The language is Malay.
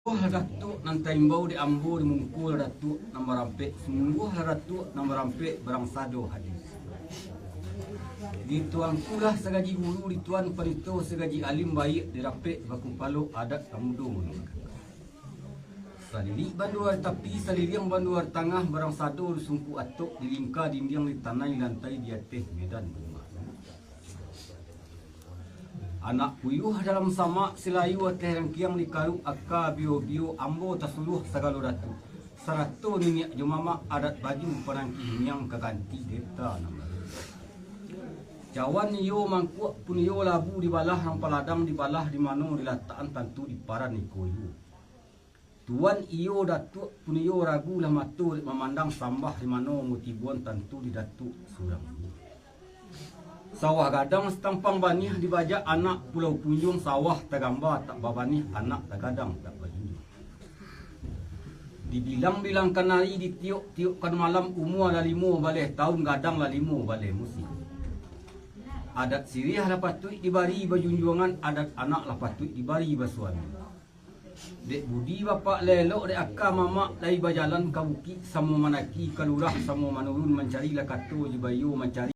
Datuk nan taimbau di ambo di mungkul datuk nama rampe sungguh datuk nama rampe barang sado hadis di tuan kulah segaji guru di tuan panito segaji alim baik di rampe baku palo adat kamudung salili banduar tapi saliliang banduar tengah barang sado di sungku atok di lingka dinding di tanah lantai di atas medan rumah anak puyuh dalam sama silayu ateh rangkiang di kalu akka bio ambo tasuluh sagalo datu sarato nini jomama adat baju panangki yang kaganti deta nama jawan yo mangku pun yo labu di balah nang paladang di balah di mano di lataan tantu di paran ni koyu tuan iyo datu pun yo ragu lah matu memandang sambah di mano mutibuan tantu di datu surang sawah gadang setampang banih dibajak anak pulau punjung sawah tagambah tak babanih anak tagadang tak bajunjung dibilang-bilang kanari ditiuk-tiuk kan malam umur lah 5 baleh tahun gadang lah 5 baleh musim adat sirih lah patut dibari bajunjungan adat anak lah patut dibari basuami dek budi bapak lelok dek akak mamak lai bajalan kabuki samo manaki kalurah samo manurun mencari lah kato jibayo mencari